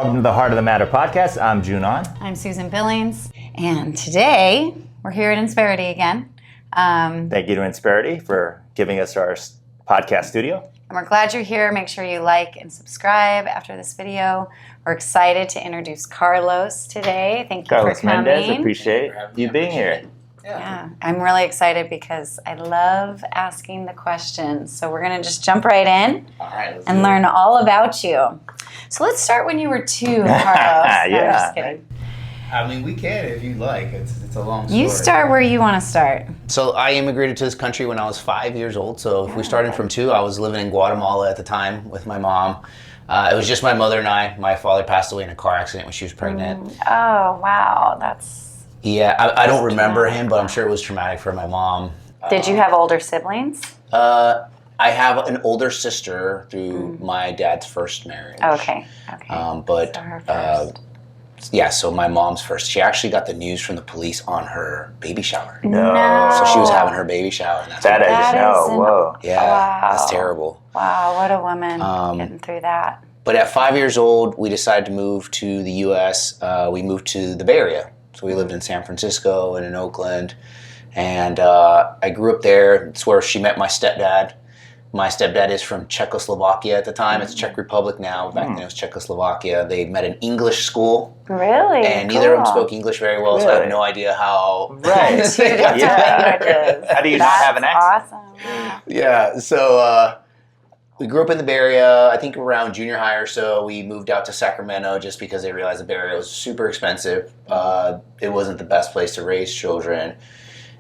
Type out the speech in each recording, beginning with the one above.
Welcome to the Heart of the Matter podcast. I'm Junon. I'm Susan Billings, and today we're here at Insperity again. Thank you to Insperity for giving us our podcast studio. And we're glad you're here. Make sure you like and subscribe after this video. We're excited to introduce Carlos today. Thank you Carlos for coming. Mendez, appreciate you being here. Yeah, I'm really excited because I love asking the questions. So we're going to just jump right in and learn all about you. So let's start when you were 2, Carlos. Yeah. No, I'm just kidding. I mean, we can if you like. It's a long story. You start where you want to start. So I immigrated to this country when I was 5 years old. So if we started from 2, I was living in Guatemala at the time with my mom. It was just my mother and I. My father passed away in a car accident when she was pregnant. Oh, wow. That's... Yeah, I don't remember him, but I'm sure it was traumatic for my mom. Did you have older siblings? I have an older sister through my dad's first marriage. Okay. But So her first. yeah, so my mom's first. She actually got the news from the police on her baby shower. No. So she was having her baby shower, and that's That what I didn't know. Whoa. Yeah, Wow. that's terrible. Wow, what a woman getting through that. But at 5 years old, we decided to move to the U.S. We moved to the Bay Area. So we lived in San Francisco and in Oakland. And I grew up there. It's where she met my stepdad. My stepdad is from Czechoslovakia at the time. It's Czech Republic now. Back then it was Czechoslovakia. They met in English school. Really? And neither of them spoke English very well, so I have no idea how. Right. How do you not have an accent? Awesome. Yeah, so we grew up in the Bay Area. I think around junior high or so, we moved out to Sacramento just because they realized the Bay Area was super expensive. It wasn't the best place to raise children.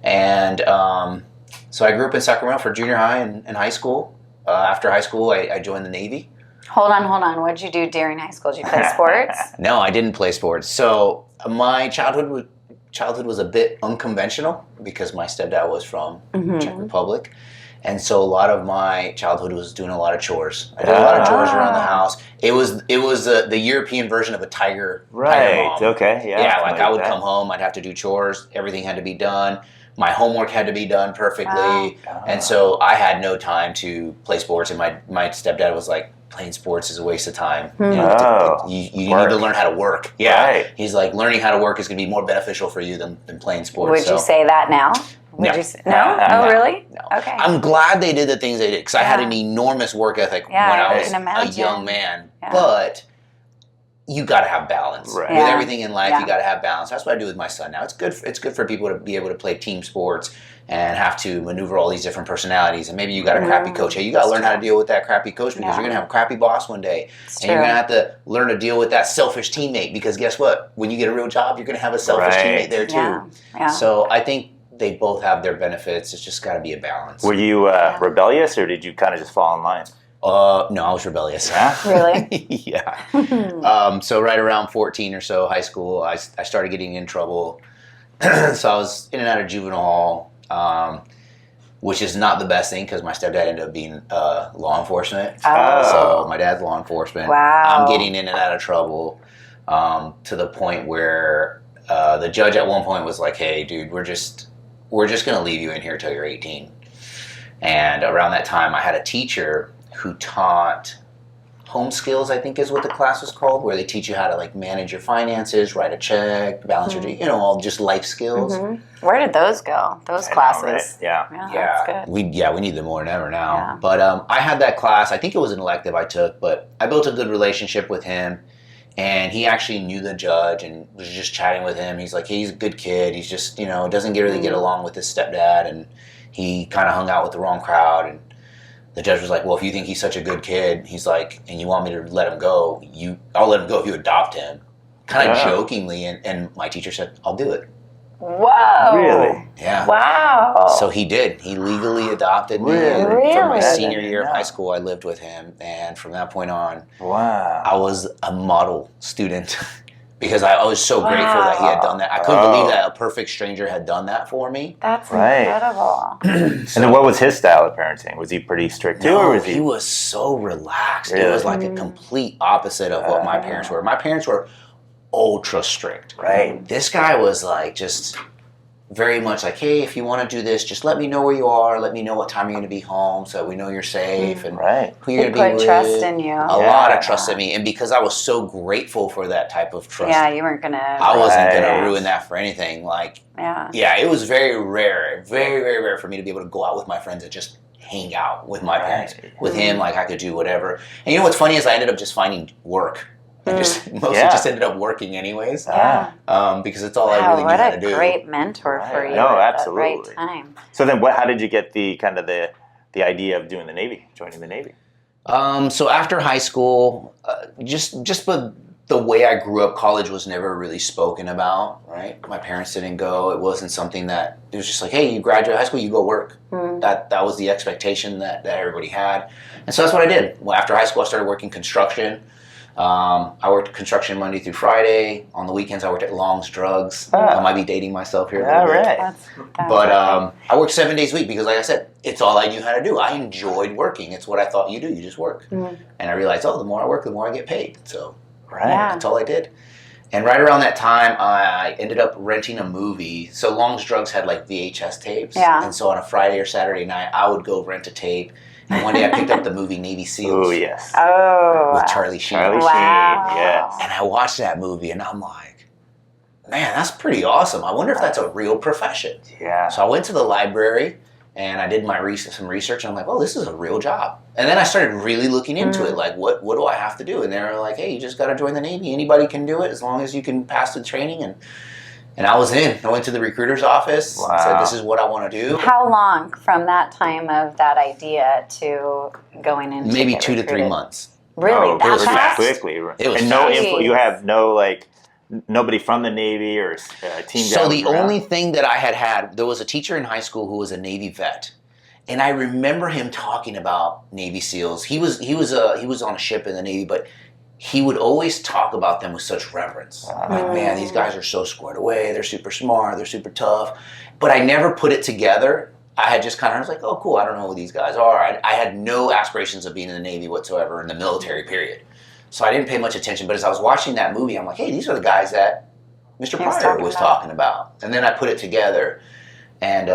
And so I grew up in Sacramento for junior high and high school. After high school, I joined the Navy. Hold on. What did you do during high school? Did you play sports? No, I didn't play sports. So my childhood was a bit unconventional because my stepdad was from Czech Republic. And so a lot of my childhood was doing a lot of chores. I did a lot of chores around the house. It was the European version of a tiger mom. Okay. Yeah. Yeah, like I would come home, I'd have to do chores. Everything had to be done. My homework had to be done perfectly. Wow. And so I had no time to play sports. And my stepdad was like, playing sports is a waste of time. You need to learn how to work. Yeah. Right. He's like, learning how to work is going to be more beneficial for you than playing sports. Would you say that now? No. No? Oh, really? No. Okay. I'm glad they did the things they did because I had an enormous work ethic when I was a young man. Yeah. But you got to have balance. Right. With everything in life, Yeah. you got to have balance. That's what I do with my son now. It's good for people to be able to play team sports and have to maneuver all these different personalities. And maybe you got a crappy coach. Hey, you got to learn how to deal with that crappy coach because you're going to have a crappy boss one day. And you're going to have to learn to deal with that selfish teammate because guess what? When you get a real job, you're going to have a selfish teammate there too. Yeah. So I think they both have their benefits. It's just got to be a balance. Were you rebellious, or did you kind of just fall in line? No, I was rebellious. Really? Yeah. So right around 14 or so, high school, I started getting in trouble. So I was in and out of juvenile hall, which is not the best thing because my stepdad ended up being law enforcement. Oh. So my dad's law enforcement. Wow. I'm getting in and out of trouble to the point where the judge at one point was like, "Hey, dude, we're just going to leave you in here till you're 18." And around that time, I had a teacher who taught home skills, I think is what the class was called, where they teach you how to like manage your finances, write a check, balance your, all just life skills. Where did those go? Those classes? Know, right? Yeah, that's good. We need them more than ever now. Yeah. But I had that class. I think it was an elective I took, but I built a good relationship with him. And he actually knew the judge and was just chatting with him. He's like, hey, he's a good kid. He's just, doesn't really get along with his stepdad. And he kind of hung out with the wrong crowd. And the judge was like, well, if you think he's such a good kid, he's like, and you want me to let him go, I'll let him go if you adopt him. Kind of jokingly. And my teacher said, I'll do it. Whoa. Really? Yeah. Wow. So he did. He legally adopted me. Really? And for my Really? senior year of high school, I lived with him. And from that point on, Wow. I was a model student because I was so grateful that he had done that. I couldn't believe that a perfect stranger had done that for me. That's Right. incredible. And then what was his style of parenting? Was he pretty strict too, or was he was so relaxed. Really? It was like a complete opposite of what my parents were. My parents were ultra strict. Right. This guy was like just very much like, hey, if you want to do this, just let me know where you are. Let me know what time you're going to be home so we know you're safe and who you're going to be with. Put trust in you. A lot of trust in me. And because I was so grateful for that type of trust. Yeah, you weren't going to. I wasn't going to ruin that for anything. Like, yeah, it was very rare, very, very rare for me to be able to go out with my friends and just hang out with my parents. With him, like I could do whatever. And you know what's funny is I ended up just finding work. I just just ended up working anyways. Because it's all I really knew how to do. What a great mentor for you at that right time. So then how did you get the kind of the idea of doing the Navy, joining the Navy? So after high school, just the way I grew up, college was never really spoken about, right? My parents didn't go. It wasn't something that, it was just like, hey, you graduate high school, you go work. That was the expectation that everybody had. And so that's what I did. Well, after high school, I started working construction. I worked construction Monday through Friday. On the weekends, I worked at Long's Drugs. I might be dating myself here. But I worked 7 days a week because, like I said, it's all I knew how to do. I enjoyed working. It's what I thought you do. You just work. And I realized, the more I work, the more I get paid. So that's all I did. And right around that time, I ended up renting a movie. So Long's Drugs had like VHS tapes. And so on a Friday or Saturday night, I would go rent a tape. And one day I picked up the movie Navy SEALs. Oh, yes. With Charlie Sheen. Yes. And I watched that movie and I'm like, man, that's pretty awesome. I wonder if that's a real profession. Yeah. So I went to the library and I did some research. And I'm like, this is a real job. And then I started really looking into it. Like, what do I have to do? And they were like, hey, you just got to join the Navy. Anybody can do it as long as you can pass the training. And I was in. I went to the recruiter's office, said, this is what I want to do. How long from that time of that idea to going into maybe 2 to 3 months. Really? That fast? Quickly. It was and no info. You have no, nobody from the Navy or team. So the only thing that I had, there was a teacher in high school who was a Navy vet. And I remember him talking about Navy SEALs. He was on a ship in the Navy, but he would always talk about them with such reverence. Like, man, these guys are so squared away. They're super smart. They're super tough. But I never put it together. I had just kind of was like, oh, cool. I don't know who these guys are. I had no aspirations of being in the Navy whatsoever in the military period. So I didn't pay much attention. But as I was watching that movie, I'm like, hey, these are the guys that Mr. Pryor was talking about. And then I put it together. And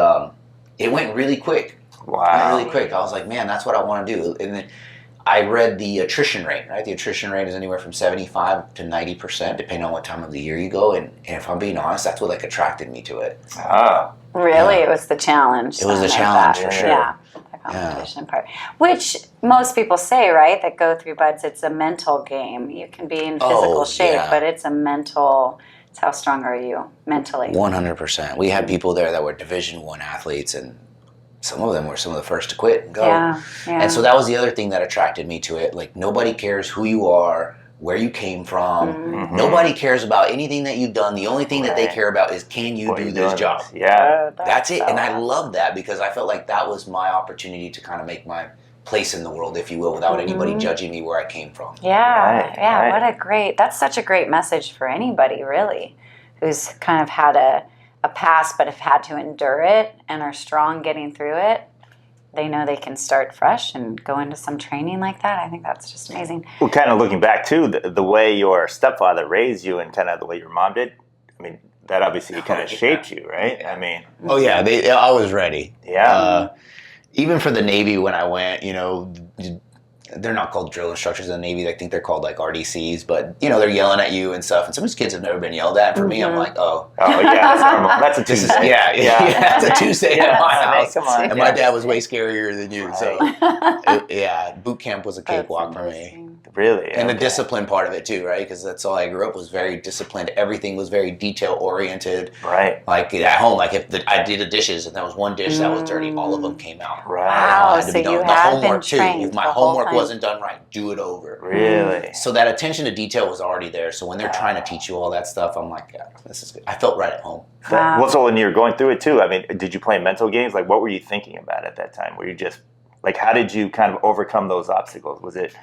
it went really quick. Wow. Really quick. I was like, man, that's what I want to do. And then I read the attrition rate, right? The attrition rate is anywhere from 75 to 90%, depending on what time of the year you go. And if I'm being honest, that's what attracted me to it. Really? It was the challenge. It was the challenge, for sure. Yeah, the competition part. Which most people say, right, that go through BUDS, it's a mental game. You can be in physical shape, but it's a mental... It's how strong are you mentally? 100%. We had people there that were Division I athletes, and some of them were some of the first to quit and go. And so that was the other thing that attracted me to it. Like, nobody cares who you are, where you came from. Nobody cares about anything that you've done. The only thing that they care about is, can you do this job? That's it. And I love that because I felt like that was my opportunity to kind of make my place in the world, if you will, without anybody judging me where I came from. That's such a great message for anybody, really, who's kind of had a past but have had to endure it and are strong getting through it. They know they can start fresh and go into some training like that. I think that's just amazing. Well, kind of looking back too, the way your stepfather raised you and kind of the way your mom did, I mean, that obviously kind of shaped you, right? I mean... I was ready. Even for the Navy when I went, they're not called drill instructors in the Navy. I think they're called like RDCs, but they're yelling at you and stuff. And some of these kids have never been yelled at. For me, I'm like, that's normal. That's a Tuesday. That's a Tuesday at my house. Come on. And my dad was way scarier than you. So boot camp was a cakewalk for me. Really? And the discipline part of it too, right? Because that's all I grew up was very disciplined. Everything was very detail oriented. Right. Like at home, like if I did the dishes and there was one dish that was dirty, all of them came out. Right. Wow. So you had been trained. If my homework wasn't done right, do it over. Really? So that attention to detail was already there. So when they're trying to teach you all that stuff, I'm like, yeah, this is good. I felt right at home. Well, so when you were going through it too, I mean, did you play mental games? Like, what were you thinking about at that time? Were you just, like, how did you kind of overcome those obstacles? Was it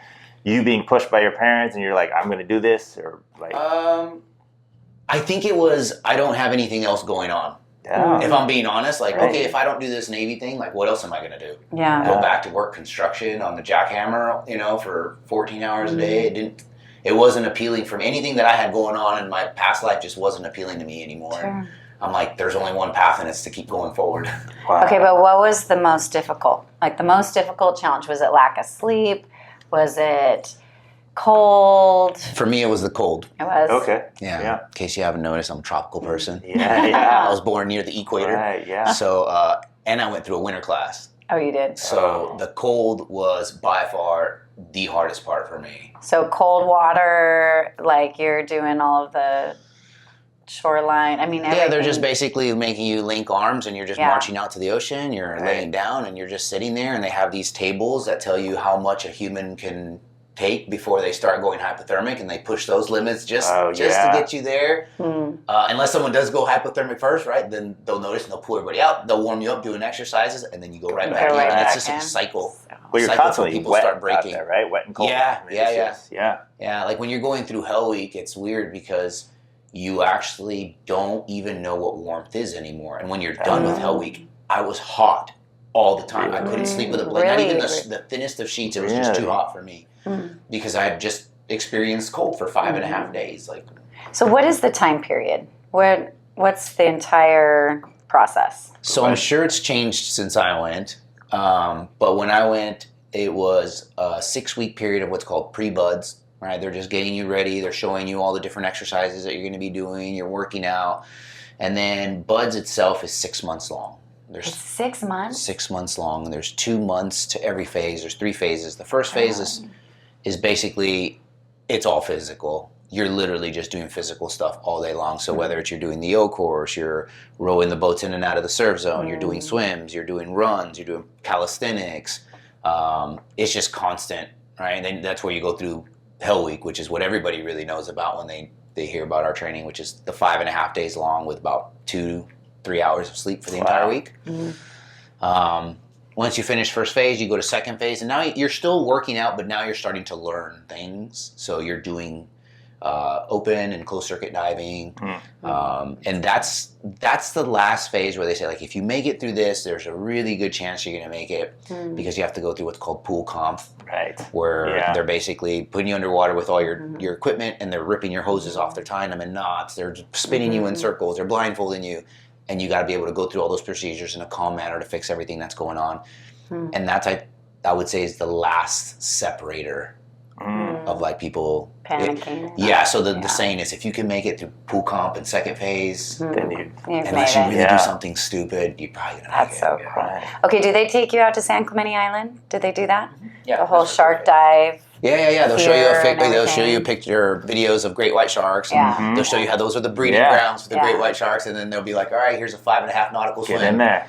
you being pushed by your parents and you're like, I'm going to do this? Or like, I think it was, I don't have anything else going on. Yeah. If I'm being honest, like, okay, if I don't do this Navy thing, like, what else am I going to do? Go back to work construction on the jackhammer, for 14 hours a day. It wasn't appealing from anything that I had going on in my past life, just wasn't appealing to me anymore. Sure. I'm like, there's only one path, and it's to keep going forward. Wow. Okay, but what was the most difficult? Like the most difficult challenge? Was it lack of sleep? Was it cold? For me, it was the cold. It was. Okay. Yeah. In case you haven't noticed, I'm a tropical person. Yeah. I was born near the equator. Right. Yeah. So, and I went through a winter class. Oh, you did. So the cold was by far the hardest part for me. So cold water, like you're doing all of the shoreline. I mean, everything. Yeah, they're just basically making you link arms, and you're just marching out to the ocean. You're laying down, and you're just sitting there, and they have these tables that tell you how much a human can take before they start going hypothermic, and they push those limits just to get you there. Unless someone does go hypothermic first, right? Then they'll notice, and they'll pull everybody out. They'll warm you up doing exercises, and then you go right back in. And it's just a cycle. Well, you're constantly people wet start breaking. out there, right? Wet and cold. Yeah, Yeah. Yeah, like when you're going through Hell Week, it's weird because you actually don't even know what warmth is anymore. And when you're done with Hell Week, I was hot all the time. I couldn't sleep with a blanket. Not even the thinnest of sheets. It was just too hot for me because I had just experienced cold for 5.5 days. Like, so what is the time period? What's the entire process? So I'm sure it's changed since I went. But when I went, it was a 6-week period of what's called pre-buds. Right, they're just getting you ready. They're showing you all the different exercises that you're going to be doing. You're working out, and then buds itself is 6 months long. It's 6 months. 6 months long, and there's 2 months to every phase. There's 3 phases. The first phase is basically it's all physical. You're literally just doing physical stuff all day long. So whether it's you're doing the O course, you're rowing the boats in and out of the surf zone, you're doing swims, you're doing runs, you're doing calisthenics. It's just constant, right? And then that's where you go through Hell Week, which is what everybody really knows about when they hear about our training, which is the 5.5 days long with about 2-3 hours of sleep for the entire week. Once you finish first phase, you go to second phase, and now you're still working out, but now you're starting to learn things. So you're doing open and closed circuit diving, and that's the last phase where they say, like, if you make it through this, there's a really good chance you're going to make it because you have to go through what's called pool comp, right? Where they're basically putting you underwater with all your equipment, and they're ripping your hoses off, they're tying them in knots, they're spinning you in circles, they're blindfolding you, and you got to be able to go through all those procedures in a calm manner to fix everything that's going on, and that's I would say is the last separator of like people panicking. So the saying is, if you can make it through pool comp and second phase, then unless you really do something stupid, you're probably gonna make it. That's so cool. Okay, do they take you out to San Clemente Island? Did they do that? Yeah, the whole shark dive. Yeah. They'll show you a picture, videos of great white sharks. And they'll show you how those are the breeding grounds for the great white sharks, and then they'll be like, all right, here's a 5.5 nautical swim. Get in there.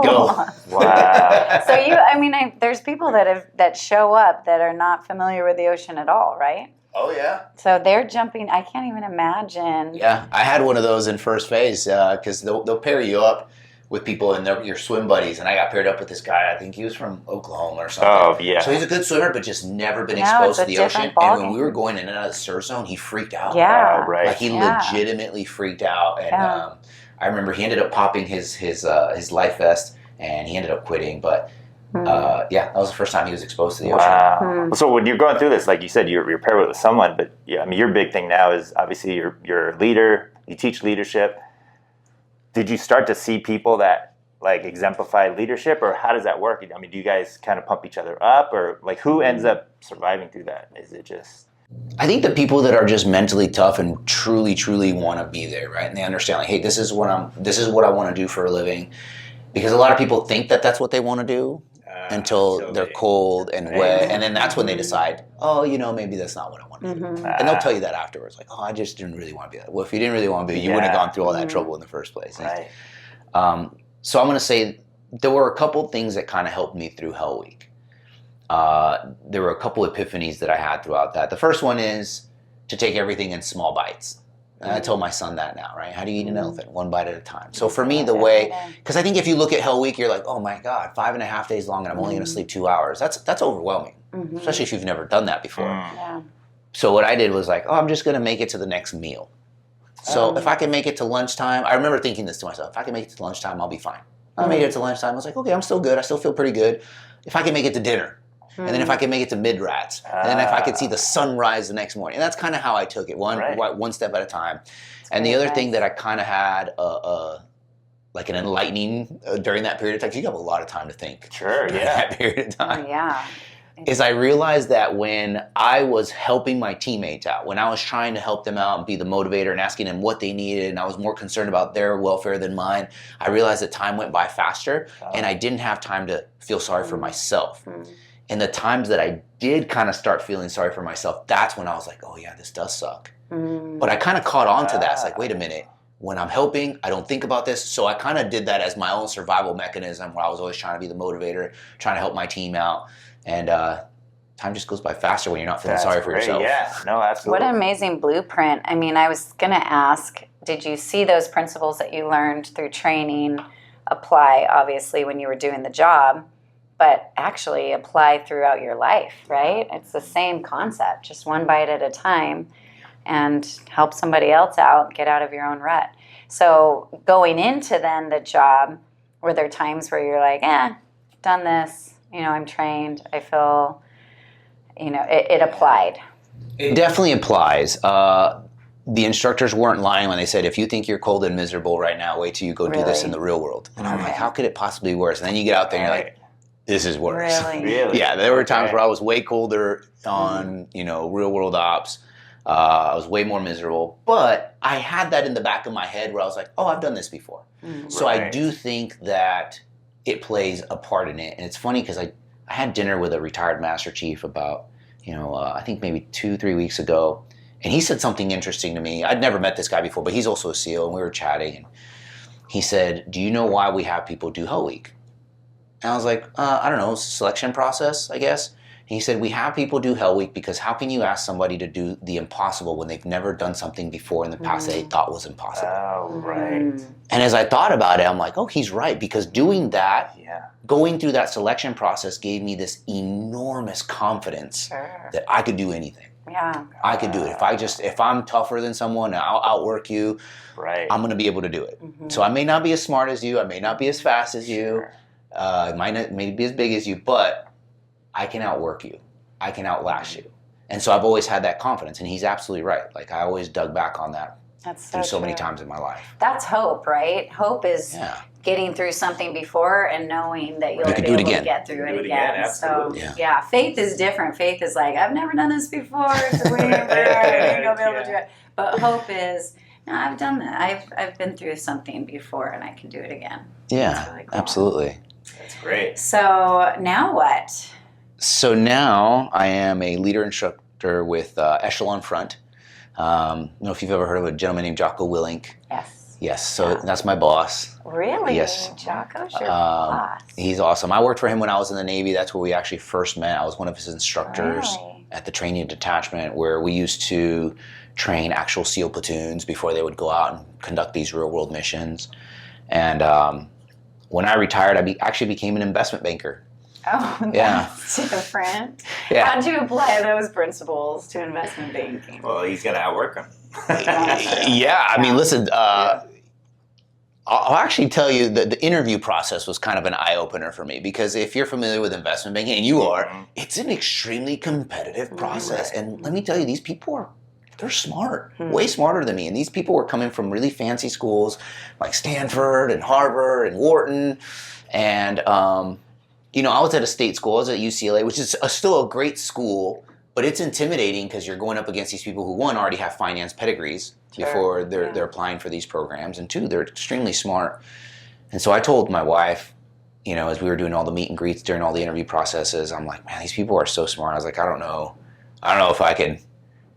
Go. Wow. So there's people that show up that are not familiar with the ocean at all, right? Oh yeah. So they're jumping. I can't even imagine. Yeah, I had one of those in first phase because they'll pair you up with people and they're your swim buddies, and I got paired up with this guy. I think he was from Oklahoma or something. Oh yeah. So he's a good swimmer, but just never been exposed to the ocean. And when we were going in and out of the surf zone, he freaked out. Yeah, right. Like he legitimately freaked out, and I remember he ended up popping his life vest, and he ended up quitting. But that was the first time he was exposed to the ocean. Wow. So when you're going through this, like you said, you're paired with someone, but your big thing now is obviously you're a leader. You teach leadership. Did you start to see people that like exemplify leadership, or how does that work? I mean, do you guys kind of pump each other up, or like who ends up surviving through that? Is it just? I think the people that are just mentally tough and truly, truly want to be there, right? And they understand, like, hey, this is what I want to do for a living, because a lot of people think that that's what they want to do until they're cold and wet, and then that's when they decide, oh, maybe that's not what I want to do. And they'll tell you that afterwards, like, oh, I just didn't really want to be that. Well, if you didn't really want to be, you wouldn't have gone through all that trouble in the first place. Right. So I'm going to say there were a couple things that kind of helped me through Hell Week. There were a couple epiphanies that I had throughout that. The first one is to take everything in small bites. And I told my son that now, right? How do you eat an elephant? One bite at a time. So for me, the way, because I think if you look at Hell Week, you're like, oh my God, 5.5 days long and I'm only going to sleep 2 hours. That's overwhelming, especially if you've never done that before. Yeah. So what I did was like, I'm just going to make it to the next meal. So if I can make it to lunchtime, I remember thinking this to myself, if I can make it to lunchtime, I'll be fine. I made it to lunchtime. I was like, okay, I'm still good. I still feel pretty good. If I can make it to dinner, And then if I could make it to mid-rats. And then if I could see the sunrise the next morning. And that's kind of how I took it, one step at a time. And the other thing that I kind of had like an enlightening during that period of time, 'cause you have a lot of time to think. Sure, during that period of time. Yeah. Is I realized that when I was helping my teammates out, when I was trying to help them out and be the motivator and asking them what they needed, and I was more concerned about their welfare than mine, I realized that time went by faster and I didn't have time to feel sorry for myself. And the times that I did kind of start feeling sorry for myself, that's when I was like, oh yeah, this does suck. But I kind of caught on to that. It's like, wait a minute. When I'm helping, I don't think about this. So I kind of did that as my own survival mechanism where I was always trying to be the motivator, trying to help my team out. And time just goes by faster when you're not feeling sorry for yourself. Yeah, no, absolutely. What an amazing blueprint. I mean, I was going to ask, did you see those principles that you learned through training apply, obviously, when you were doing the job, but actually apply throughout your life, right? It's the same concept, just one bite at a time, and help somebody else out, get out of your own rut. So going into then the job, were there times where you're like, done this, I'm trained, I feel, it applied? It definitely applies. The instructors weren't lying when they said, if you think you're cold and miserable right now, wait till you go do this in the real world. And I'm like, how could it possibly be worse? And then you get out there and you're like, this is worse. Really? Yeah, there were times where I was way colder on, real world ops. I was way more miserable. But I had that in the back of my head where I was like, oh, I've done this before. So I do think that it plays a part in it. And it's funny because I had dinner with a retired Master Chief about, I think maybe 2-3 weeks ago. And he said something interesting to me. I'd never met this guy before, but he's also a SEAL. And we were chatting. And he said, do you know why we have people do Hell Week? And I was like, I don't know, selection process, I guess. He said, we have people do Hell Week because how can you ask somebody to do the impossible when they've never done something before in the past that they thought was impossible? Oh, right. And as I thought about it, I'm like, oh, he's right. Because doing that, going through that selection process gave me this enormous confidence that I could do anything. Yeah. I could do it. If I'm tougher than someone, I'll outwork you. Right. I'm going to be able to do it. So I may not be as smart as you. I may not be as fast as you. I might not maybe be as big as you, but I can outwork you. I can outlast you. And so I've always had that confidence, and he's absolutely right. Like I always dug back on that through so many times in my life. That's hope, right? Hope is getting through something before and knowing that you'll be able to get through it again. So faith is different. Faith is like, I've never done this before, so waiting for it, I'll be able to do it. But hope is, no, I've done that. I've been through something before and I can do it again. Yeah, really cool. Absolutely. That's great. So now what? So now I am a leader instructor with Echelon Front. I don't know if you've ever heard of a gentleman named Jocko Willink. Yes, so that's my boss. Really? Yes. Jocko's your boss. He's awesome. I worked for him when I was in the Navy. That's where we actually first met. I was one of his instructors at the training detachment where we used to train actual SEAL platoons before they would go out and conduct these real-world missions. And when I retired, I actually became an investment banker. Oh, that's different. How'd you apply those principles to investment banking? Well, he's going to outwork him. I mean, listen, I'll actually tell you that the interview process was kind of an eye-opener for me because if you're familiar with investment banking, and you are, it's an extremely competitive process. And let me tell you, these people they're smart, way smarter than me. And these people were coming from really fancy schools like Stanford and Harvard and Wharton. And, I was at a state school. I was at UCLA, which is still a great school, but it's intimidating because you're going up against these people who, one, already have finance pedigrees before they're applying for these programs, and two, they're extremely smart. And so I told my wife, as we were doing all the meet and greets during all the interview processes, I'm like, man, these people are so smart. I was like, I don't know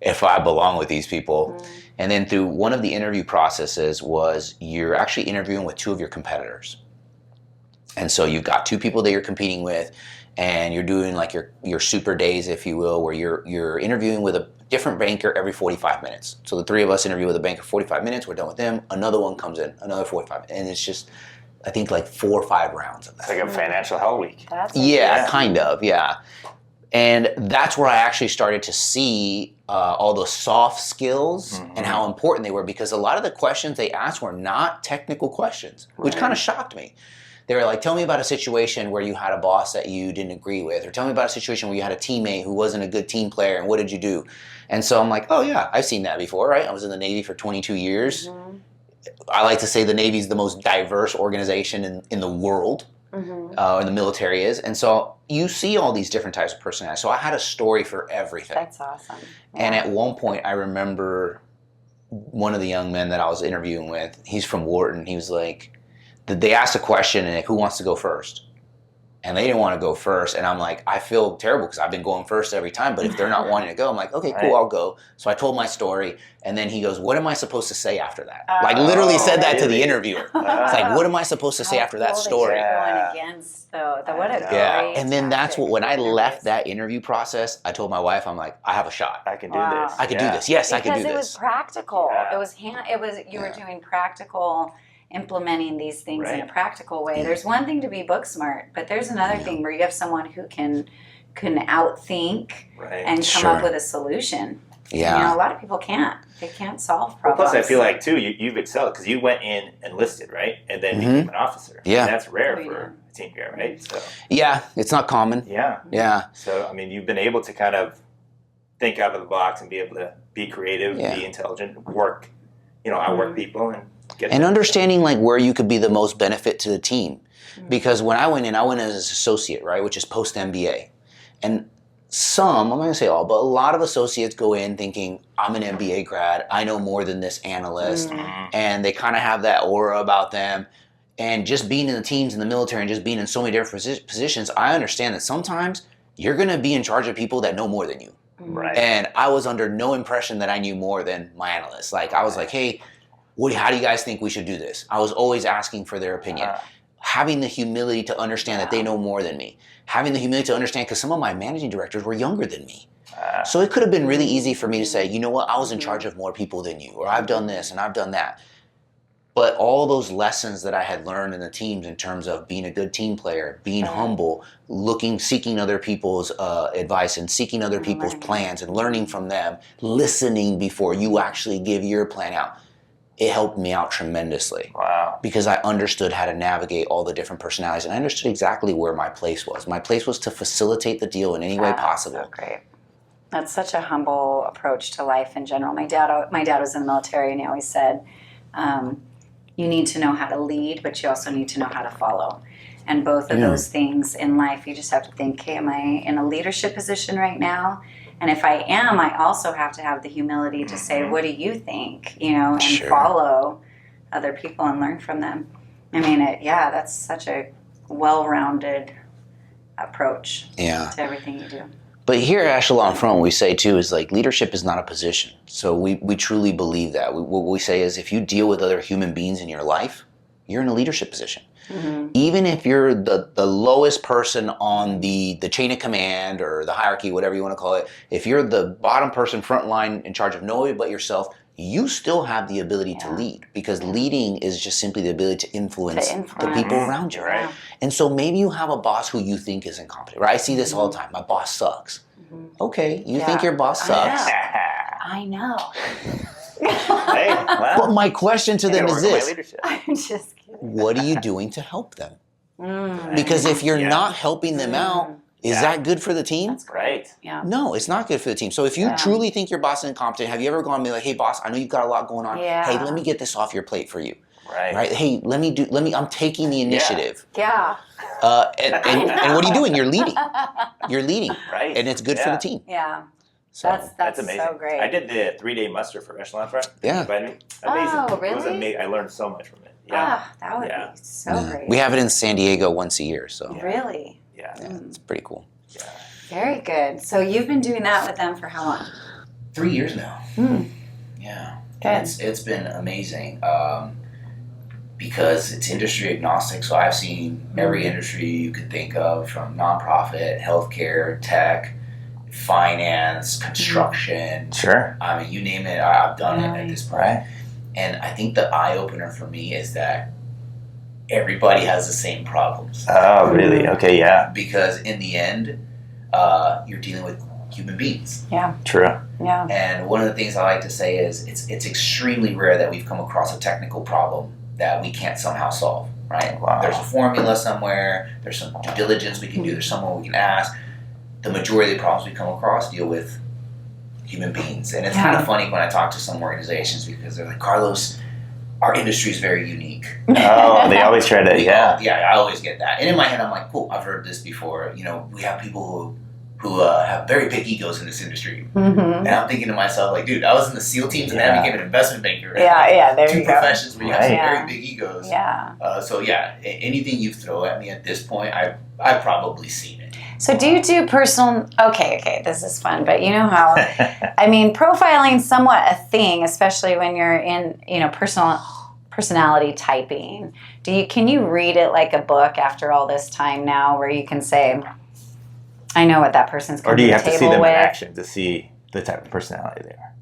if I belong with these people. And then through one of the interview processes was you're actually interviewing with two of your competitors. And so you've got two people that you're competing with, and you're doing like your super days, if you will, where you're interviewing with a different banker every 45 minutes. So the three of us interview with a banker 45 minutes, we're done with them, another one comes in, another 45 minutes. And it's just, I think like 4 or 5 rounds of that. It's like a financial Hell Week. Kind of. And that's where I actually started to see all the soft skills and how important they were, because a lot of the questions they asked were not technical questions, which kind of shocked me. They were like, tell me about a situation where you had a boss that you didn't agree with, or tell me about a situation where you had a teammate who wasn't a good team player, and what did you do? And so I'm like, oh yeah, I've seen that before, right? I was in the Navy for 22 years. Mm-hmm. I like to say the Navy is the most diverse organization in the world, in the military is. And so you see all these different types of personalities. So I had a story for everything. That's awesome. Yeah. And at one point, I remember one of the young men that I was interviewing with, he's from Wharton. He was like, they asked a question, and like, who wants to go first? And they didn't want to go first. And I'm like, I feel terrible because I've been going first every time. But if they're not wanting to go, I'm like, okay, cool, I'll go. So I told my story. And then he goes, what am I supposed to say after that? Like literally said that to the interviewer. It's like, what am I supposed to say after that story? Going against what a great And then that's what, when I left that interview process, I told my wife, I'm like, I have a shot. I can do this. I can do this. Yes, because I can do this. Because it was practical. Yeah. It was you were doing practical, implementing these things in a practical way. There's one thing to be book smart, but there's another thing where you have someone who can outthink and come up with a solution. Yeah. You know, a lot of people can't. They can't solve problems. Well, plus, I feel like, too, you've excelled because you went in enlisted, right? And then became an officer. Yeah. And that's rare for a team here, right? So. Yeah, it's not common. Yeah. Yeah. So, I mean, you've been able to kind of think out of the box and be able to be creative, be intelligent, work, outwork people and get and understanding like where you could be the most benefit to the team. Because when I went in as an associate, right, which is post MBA. And I'm not going to say all, but a lot of associates go in thinking, I'm an MBA grad, I know more than this analyst, and they kind of have that aura about them. And just being in the teams in the military and just being in so many different positions, I understand that sometimes you're going to be in charge of people that know more than you. Right. And I was under no impression that I knew more than my analysts. Like, I was like, hey, how do you guys think we should do this? I was always asking for their opinion. Having the humility to understand that they know more than me. Having the humility to understand, because some of my managing directors were younger than me. So it could have been really easy for me to say, you know what, I was in charge of more people than you, or I've done this and I've done that. But all those lessons that I had learned in the teams in terms of being a good team player, being humble, seeking other people's advice and seeking other people's plans and learning from them, listening before you actually give your plan out, it helped me out tremendously. Wow. Because I understood how to navigate all the different personalities, and I understood exactly where my place was. My place was to facilitate the deal in any way possible. So great. That's such a humble approach to life in general. My dad was in the military, and he always said, you need to know how to lead, but you also need to know how to follow. And both of those things in life, you just have to think, hey, am I in a leadership position right now? And if I am, I also have to have the humility to say, what do you think? And follow other people and learn from them. I mean, that's such a well-rounded approach to everything you do. But here at Echelon Front, what we say too is like leadership is not a position. So we truly believe that. What we say is if you deal with other human beings in your life, you're in a leadership position. Even if you're the lowest person on the chain of command or the hierarchy, whatever you want to call it, if you're the bottom person front line in charge of nobody but yourself, you still have the ability to lead, because leading is just simply the ability to influence the people around you. Right. And so maybe you have a boss who you think is incompetent, right? I see this all the time. My boss sucks. Okay, you think your boss sucks. I know. Hey, well, But my question to them is this. I'm just kidding. What are you doing to help them? Because if you're not helping them out, is that good for the team? That's great. Yeah. No, it's not good for the team. So if you truly think your boss is incompetent, have you ever gone and be like, hey boss, I know you've got a lot going on. Yeah. Hey, let me get this off your plate for you. Right. Hey, I'm taking the initiative. Yeah. And what are you doing? You're leading. You're leading. Right. And it's good for the team. Yeah. So That's amazing. so great. I did the 3-day muster for Echelon Front. Yeah. Amazing. Oh, It was really? amazing. I learned so much from it. Yeah. That would be so great. We have it in San Diego once a year. So Really? Yeah. it's pretty cool. Yeah. Very good. So you've been doing that with them for how long? 3 years now. Yeah. Good. It's been amazing because it's industry agnostic. So I've seen every industry you could think of, from nonprofit, healthcare, tech, finance, construction. Sure. I mean, you name it, I've done it at this point. Right. And I think the eye-opener for me is that everybody has the same problems. Oh, really? Okay, yeah. Because in the end, you're dealing with human beings. Yeah. True. Yeah. And one of the things I like to say is it's extremely rare that we've come across a technical problem that we can't somehow solve. right? Wow. There's a formula somewhere. There's some due diligence we can do. There's someone we can ask. The majority of the problems we come across deal with human beings. And it's kind of funny when I talk to some organizations because they're like, Carlos, our industry is very unique. Oh, they always try to, yeah. Yeah, I always get that. And in my head, I'm like, cool, I've heard this before. You know, we have people who have very big egos in this industry. And I'm thinking to myself, like, dude, I was in the SEAL teams and then I became an investment banker. Yeah, there Two you go. professions where you have some Yeah. very big egos. Yeah. So yeah, anything you throw at me at this point, I've probably seen it. So do you do personal, okay, this is fun, but you know how, I mean, profiling's somewhat a thing, especially when you're in, you know, personality typing. Can you read it like a book after all this time now where you can say, I know what that person's Or coming do you to have the to see table them with. in action to see the type of personality they are?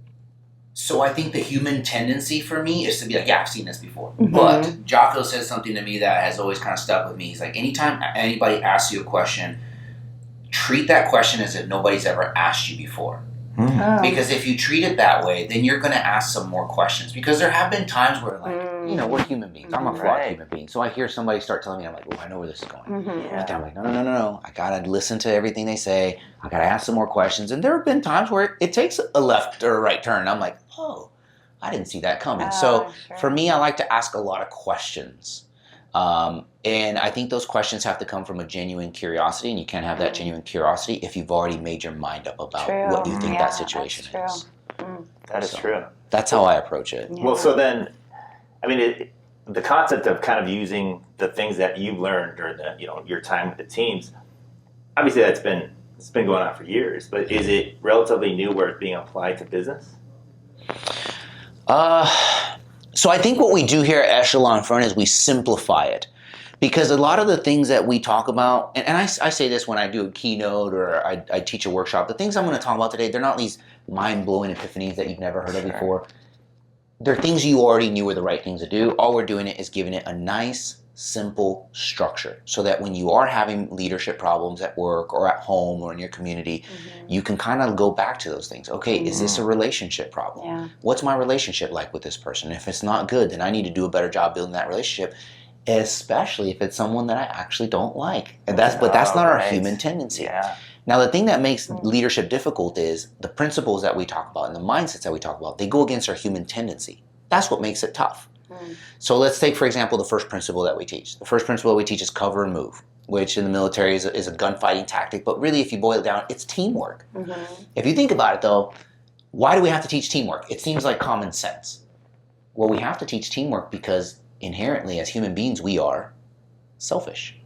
So I think the human tendency for me is to be like, yeah, I've seen this before. Mhm. But Jocko says something to me that has always kind of stuck with me. He's like, anytime anybody asks you a question, treat that question as if nobody's ever asked you before. Oh. Because if you treat it that way, then you're going to ask some more questions. Because there have been times where, like, You know, we're human beings. I'm a flawed Right. human being. So I hear somebody start telling me, I'm like, oh, I know where this is going. Mhm. I'm like, no. I gotta listen to everything they say. I gotta ask some more questions. And there have been times where it takes a left or a right turn. I'm like, oh, I didn't see that coming. So sure. for me, I like to ask a lot of questions. And I think those questions have to come from a genuine curiosity, and you can't have that genuine curiosity if you've already made your mind up about True. what you think Yeah, that situation that's is. That is So- true. That's how I approach it. Yeah. Well, so then, I mean, the concept of kind of using the things that you've learned during your time with the teams, obviously it's been going on for years, but is it relatively new where it's being applied to business? So I think what we do here at Echelon Front is we simplify it. Because a lot of the things that we talk about, and I say this when I do a keynote or I teach a workshop, the things I'm going to talk about today, they're not these mind-blowing epiphanies that you've never heard of before. They're things you already knew were the right things to do. All we're doing is giving it a nice, simple structure so that when you are having leadership problems at work or at home or in your community, you can kind of go back to those things. Okay, is this a relationship problem? Yeah. What's my relationship like with this person? If it's not good, then I need to do a better job building that relationship, especially if it's someone that I actually don't like. And that's not our Right. human tendency. Yeah. Now, the thing that makes leadership difficult is the principles that we talk about and the mindsets that we talk about, they go against our human tendency. That's what makes it tough. So let's take, for example, the first principle that we teach. The first principle we teach is cover and move, which in the military is a gunfighting tactic. But really, if you boil it down, it's teamwork. If you think about it, though, why do we have to teach teamwork? It seems like common sense. Well, we have to teach teamwork because inherently, as human beings, we are selfish,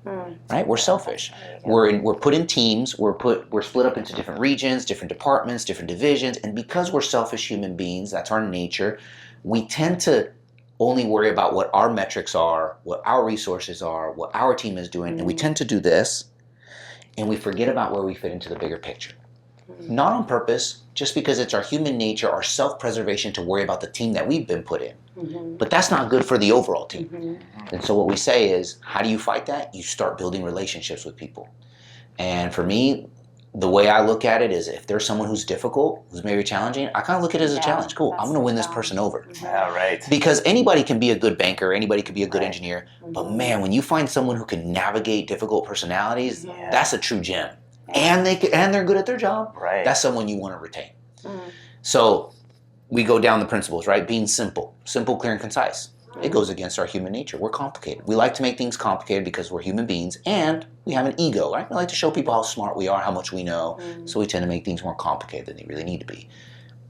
right? We're selfish. We're put in teams. We're split up into different regions, different departments, different divisions, and because we're selfish human beings, that's our nature. We tend to only worry about what our metrics are, what our resources are, what our team is doing, and we tend to do this, and we forget about where we fit into the bigger picture. Not on purpose, just because it's our human nature, our self-preservation to worry about the team that we've been put in. But that's not good for the overall team. And so what we say is, how do you fight that? You start building relationships with people. And for me, the way I look at it is if there's someone who's difficult, who's maybe challenging, I kind of look at it as a challenge. Cool, I'm going to win this person over. Yeah, right. Because anybody can be a good banker, anybody can be a good engineer, but man, when you find someone who can navigate difficult personalities, that's a true gem. And they're good at their job. Right. That's someone you want to retain. So we go down the principles, right? Being simple, clear, and concise. It goes against our human nature. We're complicated. We like to make things complicated because we're human beings, and we have an ego, right? We like to show people how smart we are, how much we know, so we tend to make things more complicated than they really need to be.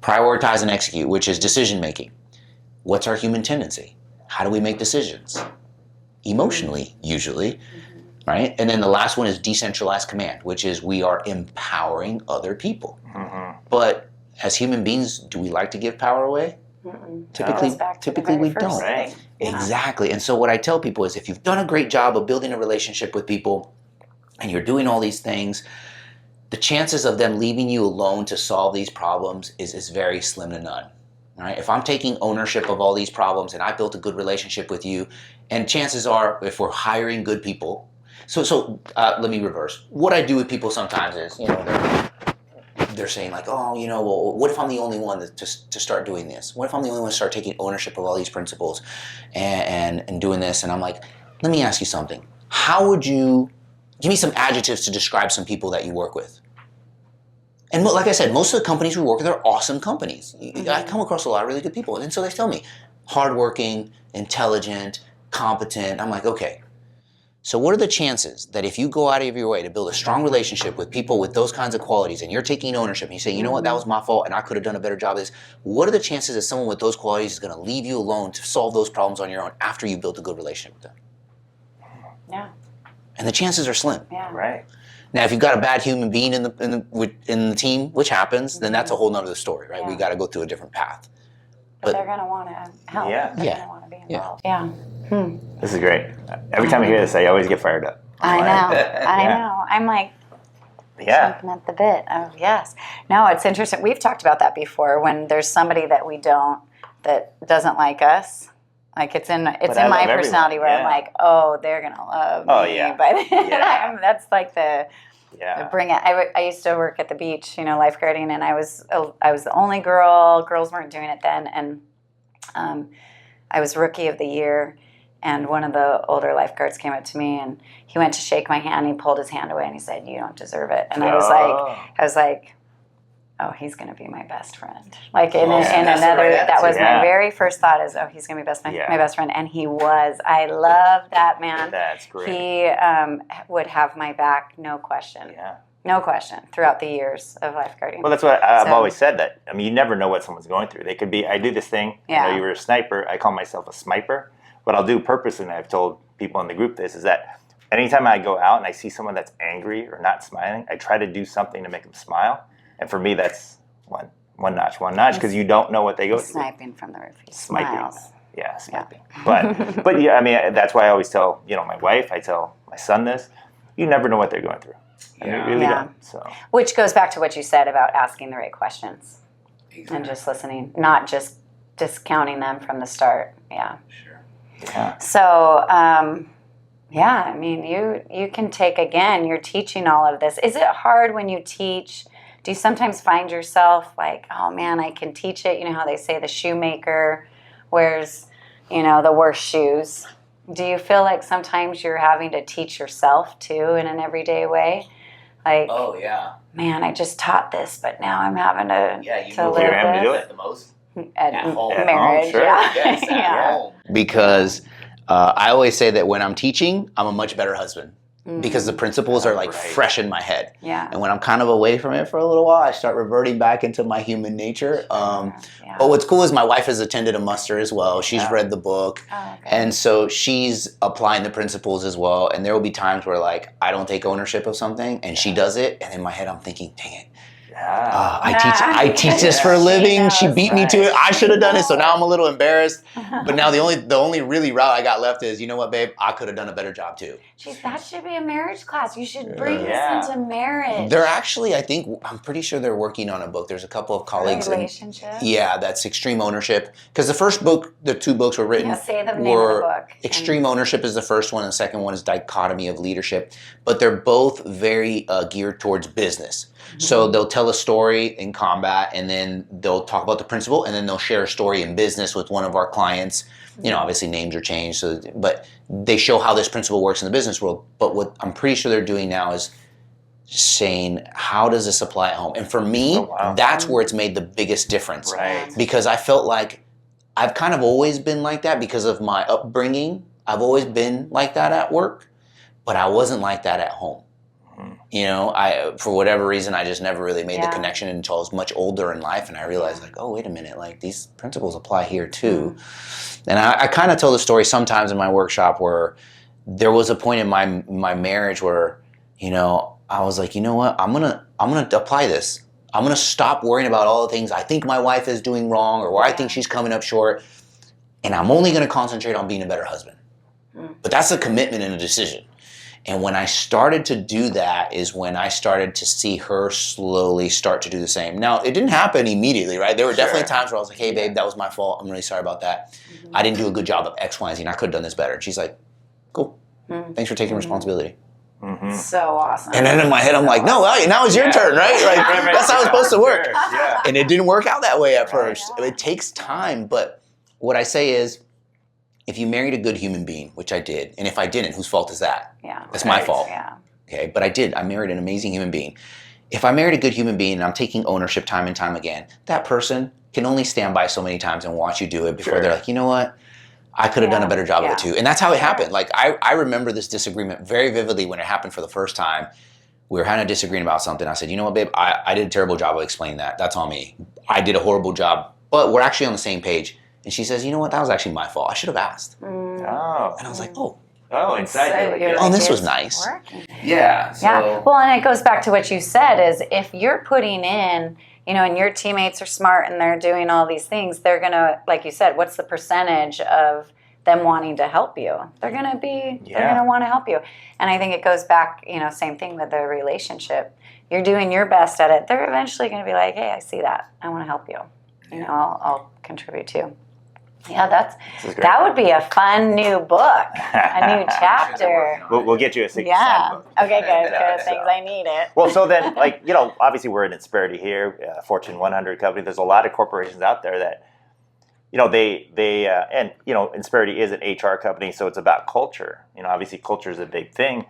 Prioritize and execute, which is decision making. What's our human tendency? How do we make decisions? Emotionally, usually, right? And then the last one is decentralized command, which is we are empowering other people. But as human beings, do we like to give power away? Typically we don't. Right. Exactly. And so what I tell people is if you've done a great job of building a relationship with people and you're doing all these things, the chances of them leaving you alone to solve these problems is very slim to none. Right? If I'm taking ownership of all these problems and I built a good relationship with you, and chances are if we're hiring good people, so let me reverse. What I do with people sometimes is, they're saying like, oh, well, what if I'm the only one to start doing this? What if I'm the only one to start taking ownership of all these principles and doing this? And I'm like, let me ask you something. How would you, give me some adjectives to describe some people that you work with? And like I said, most of the companies we work with are awesome companies. I come across a lot of really good people. And so they tell me, hardworking, intelligent, competent. I'm like, okay. So what are the chances that if you go out of your way to build a strong relationship with people with those kinds of qualities and you're taking ownership and you say, you know what, that was my fault and I could have done a better job of this. What are the chances that someone with those qualities is going to leave you alone to solve those problems on your own after you built a good relationship with them? Yeah. And the chances are slim. Yeah. Right. Now, if you've got a bad human being in the team, which happens, then that's a whole nother story, right? Yeah. We got to go through a different path. But they're going to want to help. Yeah. They're Yeah. going to want to be involved. Yeah. This is great. Every time I hear this, I always get fired up. I know. I Yeah. know. I'm like Yeah. chomping at the bit. Oh, yes. No, it's interesting. We've talked about that before when there's somebody that that doesn't like us. Like it's in my personality where I'm like, oh, they're going to love me. Yeah. But Yeah. that's like the Yeah. bring it. I used to work at the beach, lifeguarding, and I was the only girl. Girls weren't doing it then, and I was rookie of the year. And one of the older lifeguards came up to me, and he went to shake my hand. He pulled his hand away, and he said, "You don't deserve it." And I was like, "Oh, he's going to be my best friend." Like in another, that was my very first thought is, "Oh, he's going to be my best friend," and he was. I love that man. That's great. He would have my back, no question. Yeah. No question, throughout the years of lifeguarding. Well, that's what I've always said. That I mean, you never know what someone's going through. They could be. I do this thing. Yeah. You were a sniper. I call myself a sniper. What I'll do purposely, and I've told people in the group this, is that anytime I go out and I see someone that's angry or not smiling, I try to do something to make them smile. And for me, that's one notch, because you don't know what they go through. Sniping from the roof. He smiles. Yeah, sniping. But yeah, I mean, that's why I always tell my wife, I tell my son this. You never know what they're going through. And you really don't. So. Which goes back to what you said about asking the right questions and just listening, not just discounting them from the start. Yeah. Sure. Yeah. So, I mean, you can take, again, you're teaching all of this. Is it hard when you teach? Do you sometimes find yourself like, oh man, I can teach it? You know how they say the shoemaker wears, the worst shoes. Do you feel like sometimes you're having to teach yourself too in an everyday way? Like, Oh yeah. man, I just taught this, but now I'm having to You're live having to do this. it. The most. At home. marriage. Sure. Yeah. Yes, at Yeah. home. Because I always say that when I'm teaching, I'm a much better husband. Because the principles are like fresh in my head. Yeah. And when I'm kind of away from it for a little while, I start reverting back into my human nature. Yeah. But what's cool is my wife has attended a muster as well. She's read the book. Oh, okay. And so she's applying the principles as well. And there will be times where like I don't take ownership of something and she does it. And in my head, I'm thinking, dang it. Yeah. I teach this for a living. She knows, beat me to it. I should have done it. So now I'm a little embarrassed. But now the only really route I got left is, you know what, babe? I could have done a better job too. Geez, that should be a marriage class. You should bring Yeah. this into marriage. They're actually, I'm pretty sure they're working on a book. There's a couple of colleagues. Relationships. That's Extreme Ownership. Because the two books were written. Yeah, say the name of the book. Extreme Ownership is the first one, and the second one is Dichotomy of Leadership. But they're both very geared towards business. So they'll tell a story in combat, and then they'll talk about the principle, and then they'll share a story in business with one of our clients. Obviously names are changed, but they show how this principle works in the business world. But what I'm pretty sure they're doing now is saying, how does this apply at home? And for me, that's where it's made the biggest difference. Right. Because I felt like I've kind of always been like that because of my upbringing. I've always been like that at work, but I wasn't like that at home. For whatever reason, I just never really made the connection until I was much older in life, and I realized, like, oh, wait a minute, like these principles apply here too. And I kind of tell the story sometimes in my workshop where there was a point in my marriage where, I was like, you know what, I'm gonna apply this. I'm gonna stop worrying about all the things I think my wife is doing wrong or where I think she's coming up short, and I'm only gonna concentrate on being a better husband. But that's a commitment and a decision. And when I started to do that is when I started to see her slowly start to do the same. Now, it didn't happen immediately, right? There were definitely times where I was like, hey, babe, that was my fault. I'm really sorry about that. I didn't do a good job of X, Y, and Z, and I could have done this better. And she's like, cool. Thanks for taking responsibility. So awesome. And then in my head, I'm like, no, now it's your turn, right? Like, that's how it's supposed to work. Yeah. And it didn't work out that way at first. It takes time. But what I say is, if you married a good human being, which I did, and if I didn't, whose fault is that? Yeah. That's my fault. Yeah. Okay, but I did. I married an amazing human being. If I married a good human being and I'm taking ownership time and time again, that person can only stand by so many times and watch you do it before they're like, you know what? I could have done a better job of it too. And that's how it happened. Like I remember this disagreement very vividly when it happened for the first time. We were having a disagreement about something. I said, you know what, babe? I did a terrible job of explaining that. That's on me. I did a horrible job, but we're actually on the same page. And she says, you know what? That was actually my fault. I should have asked. Oh. And I was like, oh. Oh, inside you're like, oh, this was nice. Working. Yeah. So, Yeah. Well, and it goes back to what you said is if you're putting in, you know, and your teammates are smart and they're doing all these things, they're going to, like you said, what's the percentage of them wanting to help you? They're going to be, they're going to want to help you. And I think it goes back, you know, same thing with the relationship. You're doing your best at it. They're eventually going to be like, hey, I see that. I want to help you. You know, I'll contribute too. Yeah, that would be a fun new book, a new chapter. We'll get you a secret book. Okay, good. Thanks, I need it. Well, so then, like, you know, obviously we're in Insperity here, Fortune 100 company. There's a lot of corporations out there that, you know, and, you know, Insperity is an HR company, so it's about culture. You know, obviously culture is a big thing.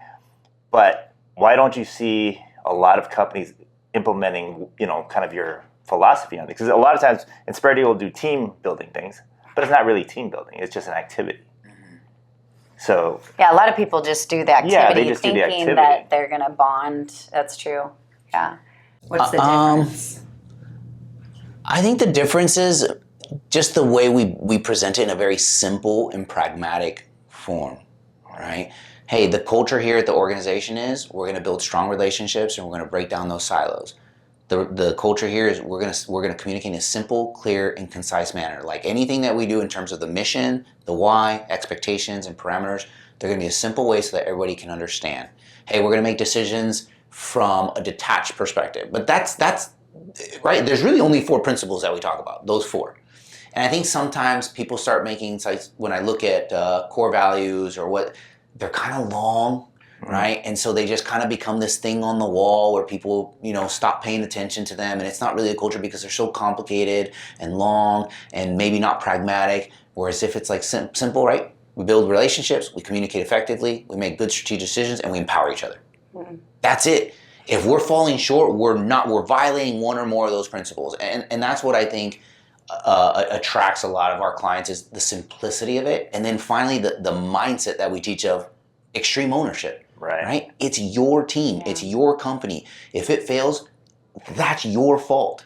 But why don't you see a lot of companies implementing, you know, kind of your philosophy on it? Because a lot of times Insperity will do team building things, but it's not really team building. It's just an activity. So yeah, a lot of people just do the activity they just do the thinking activity. that they're going to bond. That's true. Yeah. What's the difference? I think the difference is just the way we present it in a very simple and pragmatic form, right? Hey, the culture here at the organization is we're going to build strong relationships and we're going to break down those silos. The culture here is we're gonna communicate in a simple, clear, and concise manner. Like anything that we do in terms of the mission, the why, expectations, and parameters, they're gonna be a simple way so that everybody can understand. Hey, we're gonna make decisions from a detached perspective. But that's right. There's really only 4 principles that we talk about. Those 4. And I think sometimes people start making, when I look at core values or what, they're kind of long. Right? And so they just kind of become this thing on the wall where people, you know, stop paying attention to them. And it's not really a culture because they're so complicated and long and maybe not pragmatic. Whereas if it's like simple, right? We build relationships, we communicate effectively, we make good strategic decisions, and we empower each other. That's it. If we're falling short, we're violating one or more of those principles. And that's what I think attracts a lot of our clients is the simplicity of it. And then finally, the mindset that we teach of extreme ownership. Right? It's your team. It's your company. If it fails, that's your fault.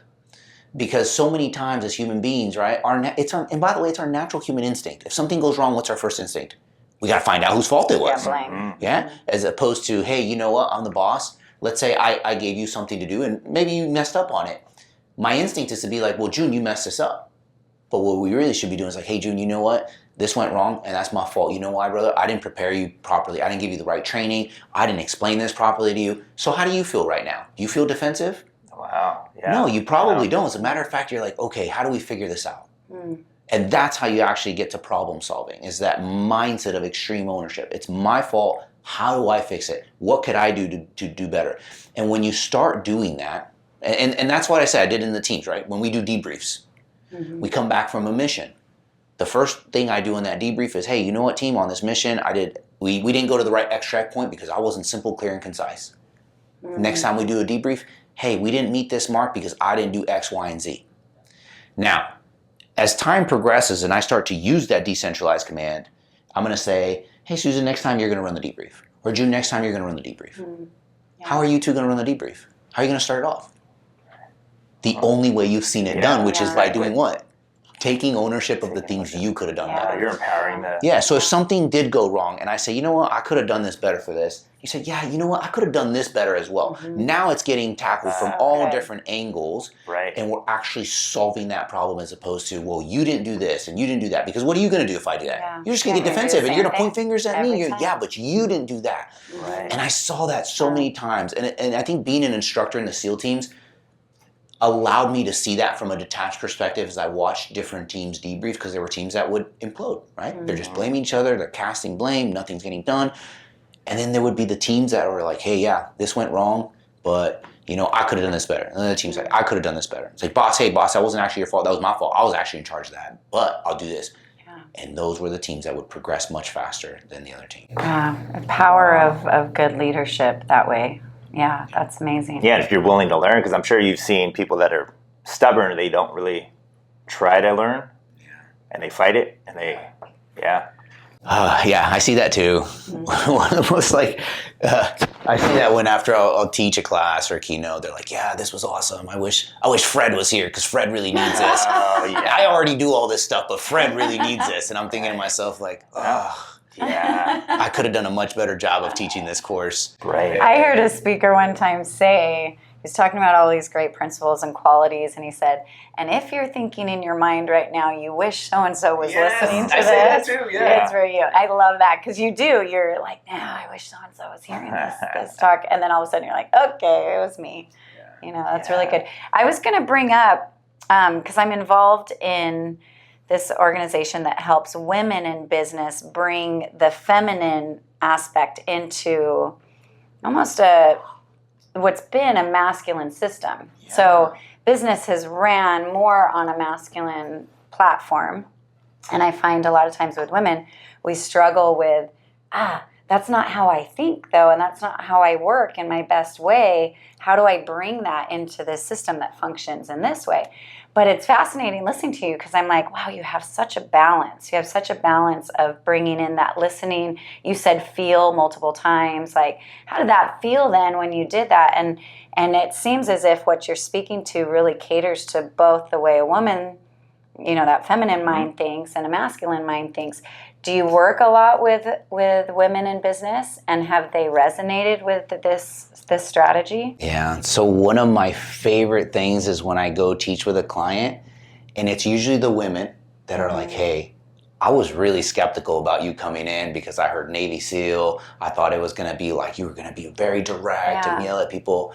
Because so many times as human beings, right? And by the way, it's our natural human instinct. If something goes wrong, what's our first instinct? We got to find out whose fault it was. Blame. Yeah? As opposed to, hey, you know what? I'm the boss. Let's say I gave you something to do and maybe you messed up on it. My instinct is to be like, well, June, you messed this up. But what we really should be doing is like, hey, June, you know what? This went wrong, and that's my fault. You know why, brother? I didn't prepare you properly. I didn't give you the right training. I didn't explain this properly to you. So how do you feel right now? Do you feel defensive? Wow. Yeah. No, you probably don't. As a matter of fact, you're like, okay, how do we figure this out? And that's how you actually get to problem solving, is that mindset of extreme ownership. It's my fault. How do I fix it? What could I do to do better? And when you start doing that, and that's what I said I did in the teams, right? When we do debriefs, we come back from a mission. The first thing I do in that debrief is, hey, you know what, team, on this mission, we didn't go to the right extract point because I wasn't simple, clear, and concise. Next time we do a debrief, hey, we didn't meet this mark because I didn't do X, Y, and Z. Now, as time progresses and I start to use that decentralized command, I'm going to say, hey, Susan, next time you're going to run the debrief. Or June, next time you're going to run the debrief. How are you two going to run the debrief? How are you going to start it off? The only way you've seen it done, which is by doing what? Taking ownership of the things you could have done better. You're empowering that. Yeah, so if something did go wrong and I say, you know what, I could have done this better for this. You say, yeah, you know what, I could have done this better as well. Now it's getting tackled from all different angles. Right. And we're actually solving that problem as opposed to, well, you didn't do this and you didn't do that. Because what are you going to do if I do that? Yeah. You're just going to get defensive and you're going to point fingers at me. Every time. Yeah, but you didn't do that. Right. And I saw that so many times. And I think being an instructor in the SEAL teams allowed me to see that from a detached perspective as I watched different teams debrief, because there were teams that would implode, right? They're just blaming each other, they're casting blame, nothing's getting done. And then there would be the teams that were like, hey, yeah, this went wrong, but you know, I could have done this better. And then the team's like, I could have done this better. It's like, boss, hey, boss, that wasn't actually your fault, that was my fault. I was actually in charge of that, but I'll do this. And those were the teams that would progress much faster than the other team. The power of good leadership that way. Yeah, that's amazing. Yeah, and if you're willing to learn, because I'm sure you've seen people that are stubborn, they don't really try to learn, and they fight it, and I see that too. Almost like I see that when after I'll teach a class or a keynote, they're like, "Yeah, this was awesome. I wish Fred was here because Fred really needs this. I already do all this stuff, but Fred really needs this." And I'm thinking to myself, like, I could have done a much better job of teaching this course. Right. I heard a speaker one time say, he's talking about all these great principles and qualities, and he said, and if you're thinking in your mind right now, you wish so-and-so was listening to I this. say that too, yeah. It's for you. I love that, because you do. You're like, I wish so-and-so was hearing this talk. And then all of a sudden you're like, okay, it was me. Yeah. That's really good. I was going to bring up, because I'm involved in this organization that helps women in business bring the feminine aspect into almost what's been a masculine system. Yeah. So business has ran more on a masculine platform. And I find a lot of times with women, we struggle with, that's not how I think though, and that's not how I work in my best way. How do I bring that into this system that functions in this way? But it's fascinating listening to you, because I'm like, wow, you have such a balance. You have such a balance of bringing in that listening. You said feel multiple times. Like, how did that feel then when you did that? And it seems as if what you're speaking to really caters to both the way a woman, that feminine mind thinks and a masculine mind thinks. Do you work a lot with women in business, and have they resonated with this strategy? Yeah. So one of my favorite things is when I go teach with a client, and it's usually the women that are like, hey, I was really skeptical about you coming in because I heard Navy SEAL. I thought it was going to be like you were going to be very direct and yell at people.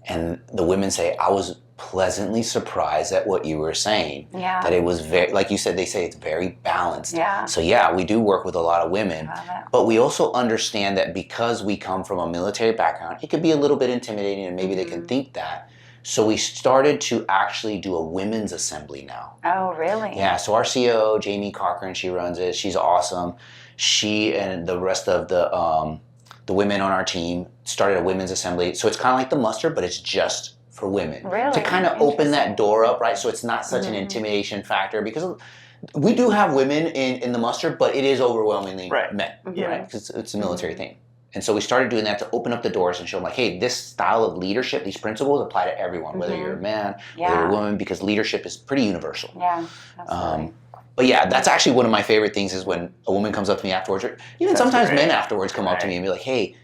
And the women say, I was pleasantly surprised at what you were saying. Yeah. That it was very, like you said, they say it's very balanced. Yeah. So we do work with a lot of women, but we also understand that because we come from a military background, it could be a little bit intimidating, and maybe they can think that. So we started to actually do a women's assembly now. Oh, really? Yeah. So our CEO, Jamie Cochran, she runs it. She's awesome. She and the rest of the women on our team started a women's assembly. So it's kind of like the muster, but it's just for women. Really? To kind of open that door up, right? So it's not such an intimidation factor, because we do have women in the muster, but it is overwhelmingly men, right? Because it's a military thing. And so we started doing that to open up the doors and show them, like, hey, this style of leadership, these principles apply to everyone, whether you're a man, whether you're a woman, because leadership is pretty universal. Yeah, absolutely. But that's actually one of my favorite things, is when a woman comes up to me afterwards, or even sometimes men afterwards come up to me and be like, hey,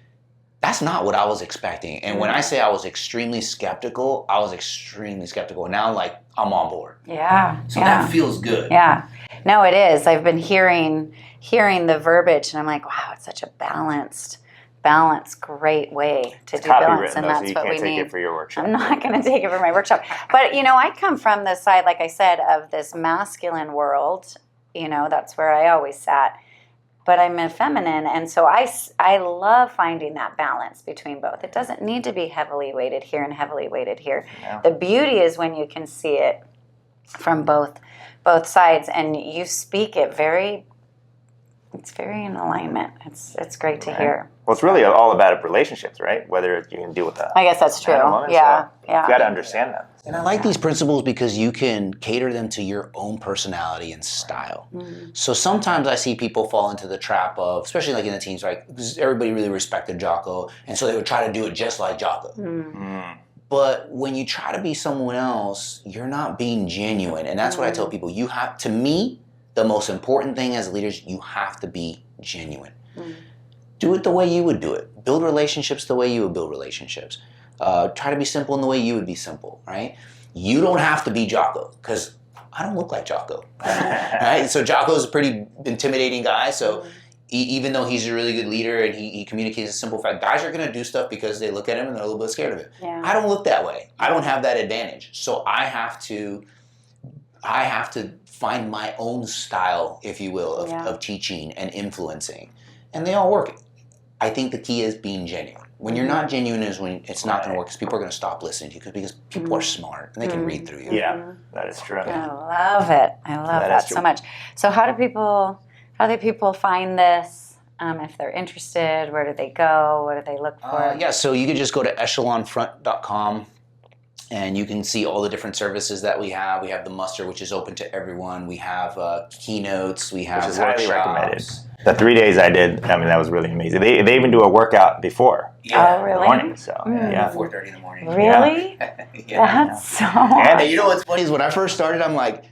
that's not what I was expecting. And when I say I was extremely skeptical, I was extremely skeptical. And now, like, I'm on board. Yeah. So that feels good. Yeah. No, it is. I've been hearing the verbiage, and I'm like, wow, it's such a balanced, great way to do balance, and that's what we need. Take it for your workshop. I'm not going to take it for my workshop. But, I come from the side, like I said, of this masculine world. That's where I always sat. But I'm a feminine, and so I love finding that balance between both. It doesn't need to be heavily weighted here and heavily weighted here. Yeah. The beauty is when you can see it from both sides, and you speak it it's very in alignment. It's great to hear. Well, it's really all about relationships, right? Whether you can deal with that. I guess that's true. Yeah. You got to understand them. And I like these principles because you can cater them to your own personality and style. So sometimes I see people fall into the trap of, especially like in the teams, right? Because everybody really respected Jocko, and so they would try to do it just like Jocko. But when you try to be someone else, you're not being genuine. And that's what I tell people. You have, to me, the most important thing as leaders, you have to be genuine. Do it the way you would do it. Build relationships the way you would build relationships. Try to be simple in the way you would be simple, right? You don't have to be Jocko, because I don't look like Jocko, right? So Jocko's a pretty intimidating guy, so even though he's a really good leader and he communicates a simple fact, guys are going to do stuff because they look at him and they're a little bit scared of it. Yeah. I don't look that way. I don't have that advantage. So I have to find my own style, if you will, of teaching and influencing. And they all work. I think the key is being genuine. When you're not genuine is when it's not going to work because people are going to stop listening to you because people are smart and they can read through you. Yeah, that is true. I love it. I love that so much. So how do people find this? If they're interested, where do they go? What do they look for? So you can just go to echelonfront.com and you can see all the different services that we have. We have the muster, which is open to everyone. We have keynotes. We have Which is workshops. highly recommended. The 3 days I did, I mean, that was really amazing. They even do a workout before. Oh, really? In the morning, so, yeah. 4:30 in the morning. Really? That's so And And you know what's funny is when I first started, I'm like,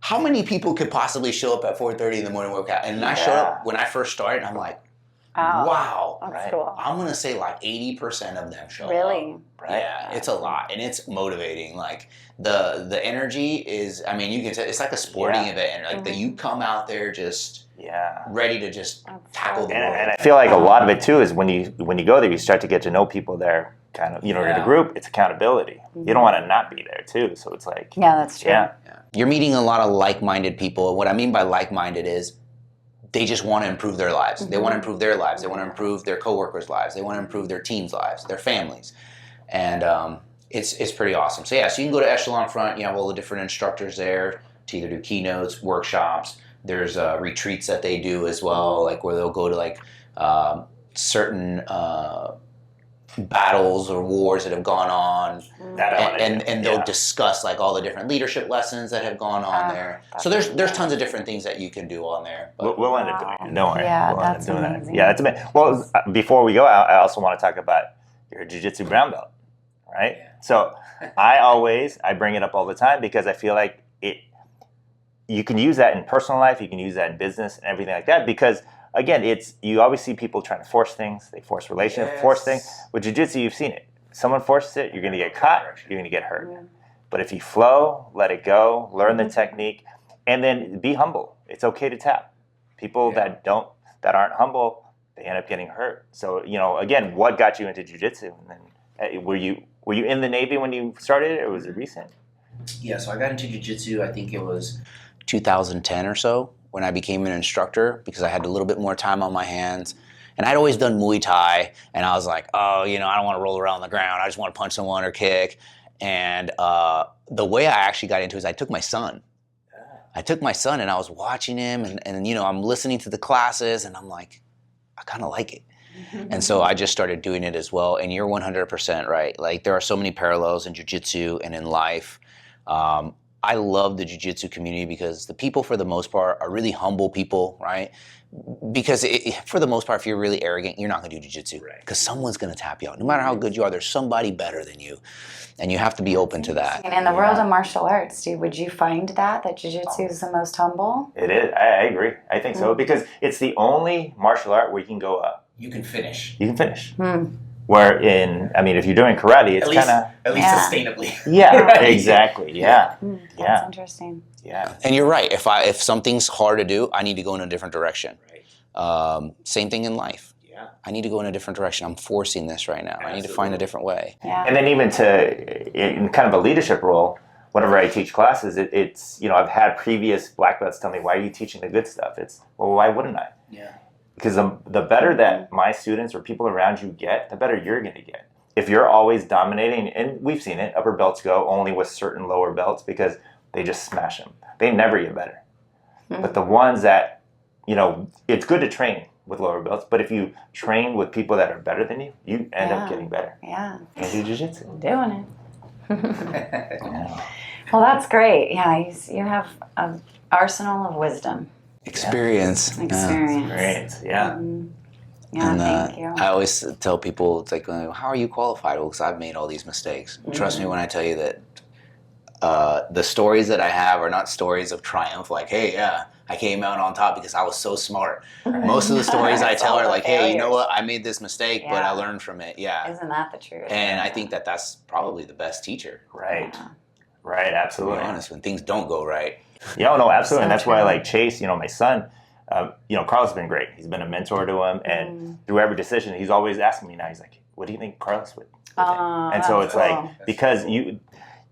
how many people could possibly show up at 4:30 in the morning workout? And I showed up when I first started, and I'm like, wow. That's cool. I'm going to say like 80% of them show up. Really? Right. Yeah, it's a lot, and it's motivating. Like the energy is, I mean, you can tell it's like a sporting event, and like that you come out there just ready to just tackle the world. And I feel like a lot of it too is when you go there, you start to get to know people there. Kind of, in a group, it's accountability. You don't want to not be there too. So it's like, that's true. Yeah. You're meeting a lot of like-minded people. And what I mean by like-minded is they just want to improve their lives. They want to improve their lives. They want to improve their coworkers' lives. They want to improve their team's lives, their families. And it's pretty awesome. So so you can go to Echelon Front. You have all the different instructors there to either do keynotes, workshops. There's retreats that they do as well, like where they'll go to like certain battles or wars that have gone on, and they'll discuss like all the different leadership lessons that have gone on there. So there's tons of different things that you can do on there. But we'll end up doing it. Don't worry. Yeah, we'll that's end up doing amazing. That. Yeah, that's amazing. Well, before we go, I also want to talk about your jiu-jitsu brown belt, right? Yeah. So I bring it up all the time because I feel like you can use that in personal life, you can use that in business and everything like that because again, you always see people trying to force things. They force relationships, force things. With jiu-jitsu, you've seen it. Someone forces it, you're going to get caught, you're going to get hurt. Yeah. But if you flow, let it go, learn the technique, and then be humble. It's okay to tap. People that aren't humble, they end up getting hurt. So, again, what got you into jiu-jitsu? And then, were you in the Navy when you started it, or was it recent? Yeah, so I got into jiu-jitsu, I think it was 2010 or so, when I became an instructor because I had a little bit more time on my hands. And I'd always done Muay Thai, and I was like, I don't want to roll around on the ground. I just want to punch someone or kick. And the way I actually got into it is I took my son. And I was watching him, and I'm listening to the classes, and I'm like, I kind of like it. And so I just started doing it as well. And you're 100% right. Like there are so many parallels in jiu-jitsu and in life. I love the jiu-jitsu community because the people, for the most part, are really humble people, right? Because for the most part, if you're really arrogant, you're not going to do jiu-jitsu because someone's going to tap you out. No matter how good you are, there's somebody better than you, and you have to be open to that. And in the world of martial arts, would you find that jiu-jitsu is the most humble? It is. I agree. I think so because it's the only martial art where you can go up. You can finish. Where if you're doing karate, it's kind of... At least sustainably. Yeah, right? Exactly. Yeah. That's interesting. Yeah. And you're right. If something's hard to do, I need to go in a different direction. Right. Same thing in life. Yeah. I need to go in a different direction. I'm forcing this right now. Absolutely. I need to find a different way. Yeah. And then even in kind of a leadership role, whenever I teach classes, it's I've had previous black belts tell me, why are you teaching the good stuff? It's, well, why wouldn't I? Yeah. Because the better that my students or people around you get, the better you're going to get. If you're always dominating, and we've seen it, upper belts go only with certain lower belts because they just smash them. They never get better. But the ones that, it's good to train with lower belts, but if you train with people that are better than you, you end up getting better. Yeah. And do jiu-jitsu. Doing it. Well, that's great. Yeah, you have an arsenal of wisdom. Experience. Yeah. Yeah, thank you. I always tell people, it's like, how are you qualified? Well, because I've made all these mistakes. Trust me when I tell you that the stories that I have are not stories of triumph, like, hey, I came out on top because I was so smart. Most of the stories I tell are like, hey, you know what? I made this mistake, but I learned from it. Yeah. Isn't that the truth? And I think that's probably the best teacher. Right. Yeah. Right, absolutely. To be honest, when things don't go right. Yeah, no, absolutely. And that's why I like Chase, my son, Carlos has been great. He's been a mentor to him. And through every decision, he's always asking me now, he's like, what do you think Carlos would think? And so it's like, because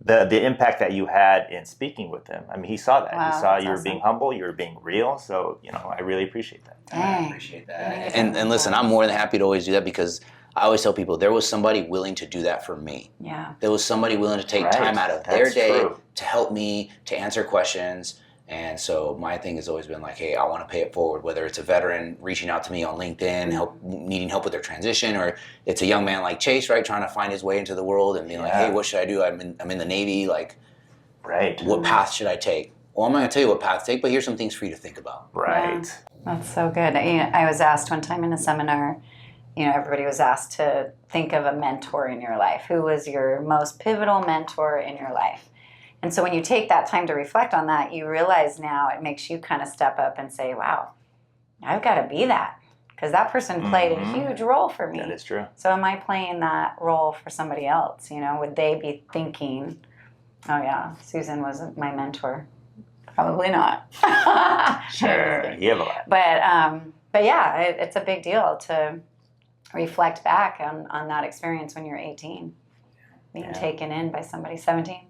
the impact that you had in speaking with him. I mean, he saw that. Wow, He saw that's you were awesome. being humble, you were being real. So, I really appreciate that. I appreciate that. Dang. And listen, I'm more than happy to always do that because I always tell people there was somebody willing to do that for me. Yeah. There was somebody willing to take Right. time out of their That's day true. to help me, to answer questions. And so my thing has always been like, hey, I want to pay it forward, whether it's a veteran reaching out to me on LinkedIn, needing help with their transition, or it's a young man like Chase, right, trying to find his way into the world and being like, hey, what should I do? I'm in the Navy, like, Right. what path should I take? Well, I'm not going to tell you what path to take, but here's some things for you to think about. Right. That's so good. I was asked one time in a seminar, everybody was asked to think of a mentor in your life. Who was your most pivotal mentor in your life? And so when you take that time to reflect on that, you realize now it makes you kind of step up and say, wow, I've got to be that. Because that person played a huge role for me. That is true. So am I playing that role for somebody else? Would they be thinking, oh yeah, Susan was my mentor? Probably not. Sure. You have a lot. But yeah, it's a big deal to reflect back on that experience when you're 18. Being taken in by somebody, 17.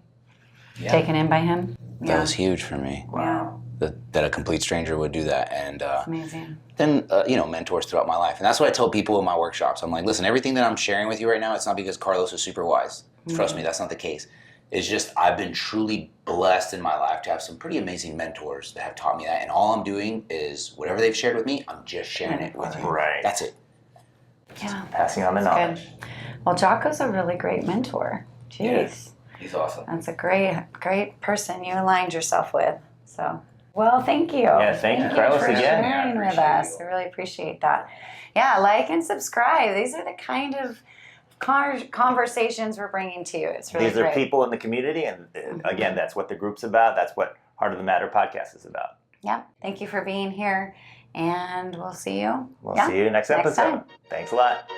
Yeah. Taken in by him. That was huge for me. Wow. That a complete stranger would do that. And Amazing. then, mentors throughout my life. And that's what I tell people in my workshops. I'm like, listen, everything that I'm sharing with you right now, it's not because Carlos is super wise. Trust me, that's not the case. It's just I've been truly blessed in my life to have some pretty amazing mentors that have taught me that. And all I'm doing is whatever they've shared with me, I'm just sharing it with you. Right. That's it. Yeah. Passing on the knowledge. Good. Well, Jocko's a really great mentor. Jeez. Yes. He's awesome. That's a great person you aligned yourself with. So, well, thank you. Yeah, thank you, Carlos, for again. sharing with us. I really appreciate that. Yeah, like and subscribe. These are the kind of conversations we're bringing to you. It's really These are great. people in the community, and again, that's what the group's about. That's what Heart of the Matter podcast is about. Yeah. Thank you for being here, and we'll see you. We'll see you next episode. time. Thanks a lot.